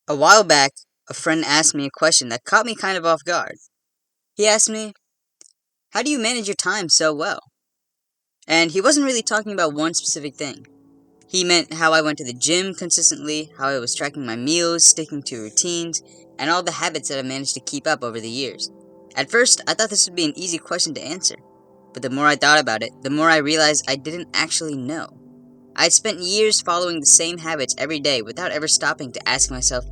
A while back, a friend asked me a question that caught me kind of off guard. He asked me, "How do you manage your time so well?" And he wasn't really talking about one specific thing. He meant how I went to the gym consistently, how I was tracking my meals, sticking to routines, and all the habits that I managed to keep up over the years. At first, I thought this would be an easy question to answer, but the more I thought about it, the more I realized I didn't actually know. I had spent years following the same habits every day without ever stopping to ask myself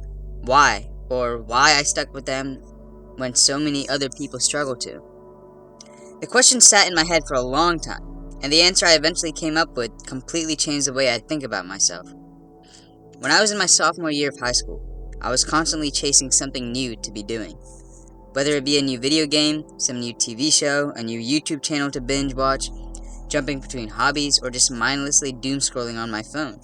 why, or why I stuck with them when so many other people struggle to. The question sat in my head for a long time, and the answer I eventually came up with completely changed the way I think about myself. When I was in my sophomore year of high school, I was constantly chasing something new to be doing. Whether it be a new video game, some new TV show, a new YouTube channel to binge watch, jumping between hobbies, or just mindlessly doom scrolling on my phone.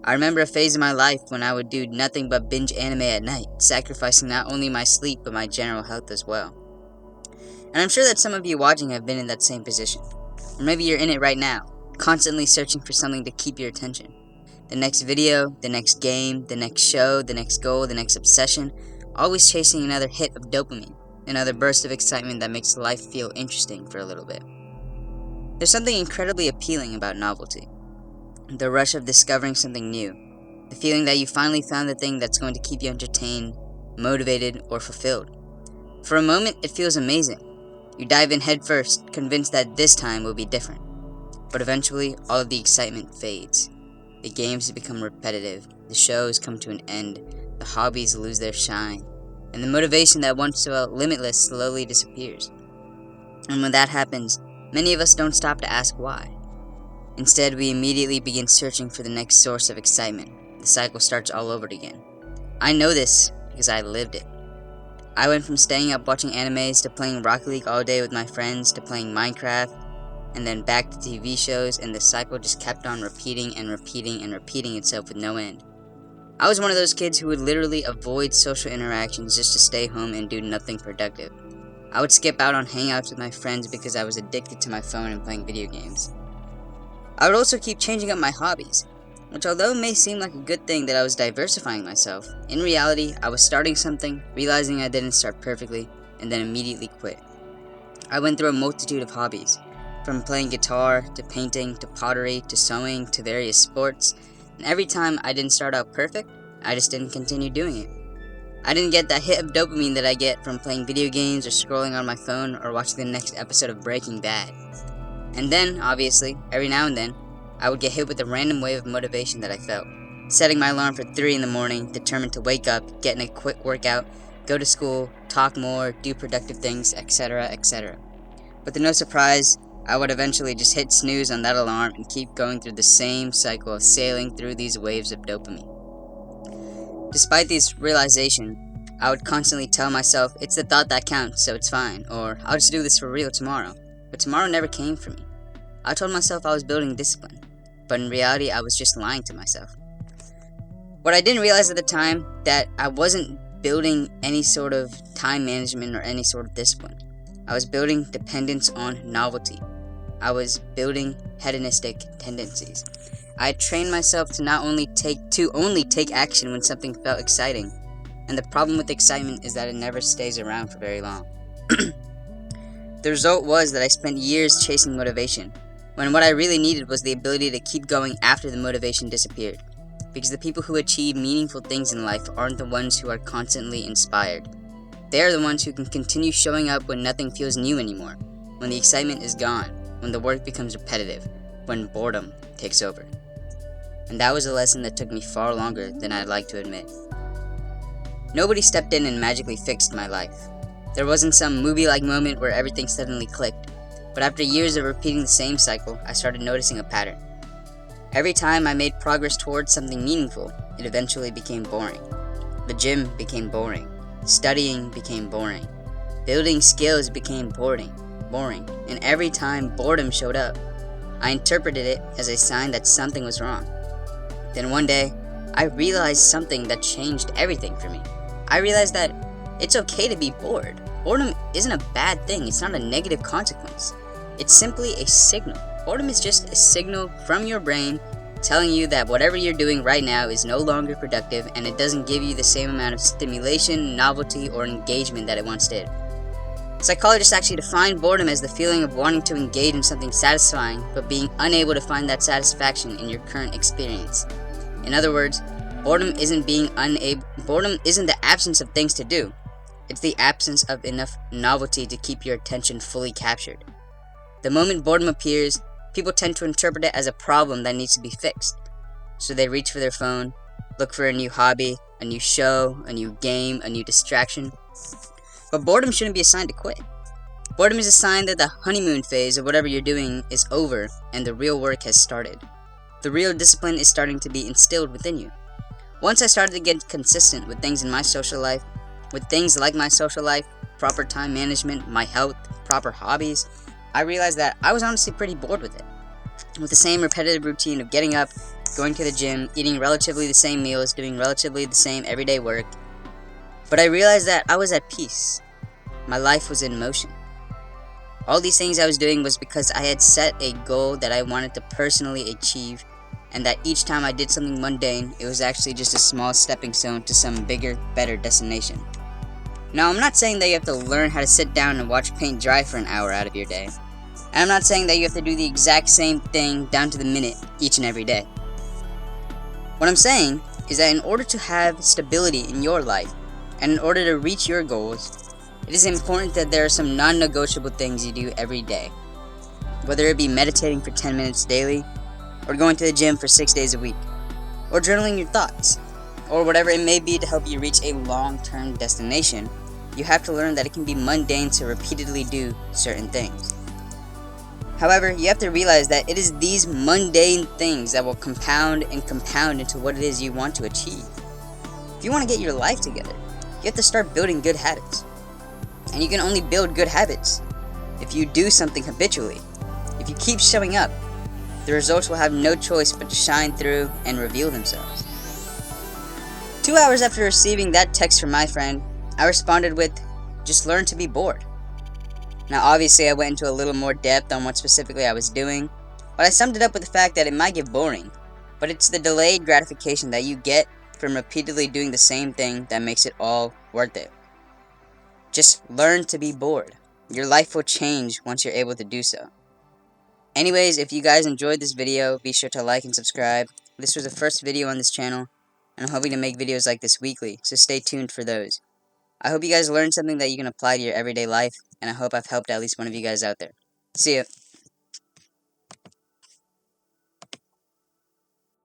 I remember a phase in my life when I would do nothing but binge anime at night, sacrificing not only my sleep but my general health as well. And I'm sure that some of you watching have been in that same position. Or maybe you're in it right now, constantly searching for something to keep your attention. The next video, the next game, the next show, the next goal, the next obsession, always chasing another hit of dopamine, another burst of excitement that makes life feel interesting for a little bit. There's something incredibly appealing about novelty. The rush of discovering something new. The feeling that you finally found the thing that's going to keep you entertained, motivated, or fulfilled. For a moment, it feels amazing. You dive in headfirst, convinced that this time will be different. But eventually, all of the excitement fades. The games become repetitive, the shows come to an end, the hobbies lose their shine, and the motivation that once felt limitless slowly disappears. And when that happens, many of us don't stop to ask why. Instead, we immediately begin searching for the next source of excitement. The cycle starts all over again. I know this because I lived it. I went from staying up watching animes to playing Rocket League all day with my friends to playing Minecraft, and then back to TV shows, and the cycle just kept on repeating and repeating and repeating itself with no end. I was one of those kids who would literally avoid social interactions just to stay home and do nothing productive. I would skip out on hangouts with my friends because I was addicted to my phone and playing video games. I would also keep changing up my hobbies, which although it may seem like a good thing that I was diversifying myself, in reality I was starting something, realizing I didn't start perfectly, and then immediately quit. I went through a multitude of hobbies, from playing guitar, to painting, to pottery, to sewing, to various sports, and every time I didn't start out perfect, I just didn't continue doing it. I didn't get that hit of dopamine that I get from playing video games or scrolling on my phone or watching the next episode of Breaking Bad. And then, obviously, every now and then, I would get hit with a random wave of motivation that I felt, setting my alarm for 3 in the morning, determined to wake up, get in a quick workout, go to school, talk more, do productive things, etc., etc. But to no surprise, I would eventually just hit snooze on that alarm and keep going through the same cycle of sailing through these waves of dopamine. Despite this realization, I would constantly tell myself, it's the thought that counts, so it's fine, or I'll just do this for real tomorrow. But tomorrow never came for me. I told myself I was building discipline, but in reality I was just lying to myself. What I didn't realize at the time, that I wasn't building any sort of time management or any sort of discipline. I was building dependence on novelty. I was building hedonistic tendencies. I had trained myself to only take action when something felt exciting, and the problem with excitement is that it never stays around for very long. The result was that I spent years chasing motivation, when what I really needed was the ability to keep going after the motivation disappeared. Because the people who achieve meaningful things in life aren't the ones who are constantly inspired. They are the ones who can continue showing up when nothing feels new anymore, when the excitement is gone, when the work becomes repetitive, when boredom takes over. And that was a lesson that took me far longer than I'd like to admit. Nobody stepped in and magically fixed my life. There wasn't some movie-like moment where everything suddenly clicked, but after years of repeating the same cycle, I started noticing a pattern. Every time I made progress towards something meaningful, it eventually became boring. The gym became boring. Studying became boring. Building skills became boring, and every time boredom showed up, I interpreted it as a sign that something was wrong. Then one day, I realized something that changed everything for me. I realized that it's okay to be bored. Boredom isn't a bad thing, it's not a negative consequence. It's simply a signal. Boredom is just a signal from your brain telling you that whatever you're doing right now is no longer productive and it doesn't give you the same amount of stimulation, novelty, or engagement that it once did. Psychologists actually define boredom as the feeling of wanting to engage in something satisfying but being unable to find that satisfaction in your current experience. In other words, boredom isn't the absence of things to do. It's the absence of enough novelty to keep your attention fully captured. The moment boredom appears, people tend to interpret it as a problem that needs to be fixed. So they reach for their phone, look for a new hobby, a new show, a new game, a new distraction. But boredom shouldn't be a sign to quit. Boredom is a sign that the honeymoon phase of whatever you're doing is over and the real work has started. The real discipline is starting to be instilled within you. Once I started to get consistent with things in my social life, with things like my social life, proper time management, my health, proper hobbies, I realized that I was honestly pretty bored with it. With the same repetitive routine of getting up, going to the gym, eating relatively the same meals, doing relatively the same everyday work. But I realized that I was at peace. My life was in motion. All these things I was doing was because I had set a goal that I wanted to personally achieve, and that each time I did something mundane, it was actually just a small stepping stone to some bigger, better destination. Now, I'm not saying that you have to learn how to sit down and watch paint dry for an hour out of your day. And I'm not saying that you have to do the exact same thing down to the minute each and every day. What I'm saying is that in order to have stability in your life, and in order to reach your goals, it is important that there are some non-negotiable things you do every day. Whether it be meditating for 10 minutes daily, or going to the gym for 6 days a week, or journaling your thoughts, or whatever it may be to help you reach a long-term destination, you have to learn that it can be mundane to repeatedly do certain things. However, you have to realize that it is these mundane things that will compound and compound into what it is you want to achieve. If you want to get your life together, you have to start building good habits. And you can only build good habits if you do something habitually. If you keep showing up, the results will have no choice but to shine through and reveal themselves. 2 hours after receiving that text from my friend, I responded with, "Just learn to be bored." Now obviously I went into a little more depth on what specifically I was doing, but I summed it up with the fact that it might get boring, but it's the delayed gratification that you get from repeatedly doing the same thing that makes it all worth it. Just learn to be bored. Your life will change once you're able to do so. Anyways, if you guys enjoyed this video, be sure to like and subscribe. This was the first video on this channel, and I'm hoping to make videos like this weekly, so stay tuned for those. I hope you guys learned something that you can apply to your everyday life, and I hope I've helped at least one of you guys out there. See ya.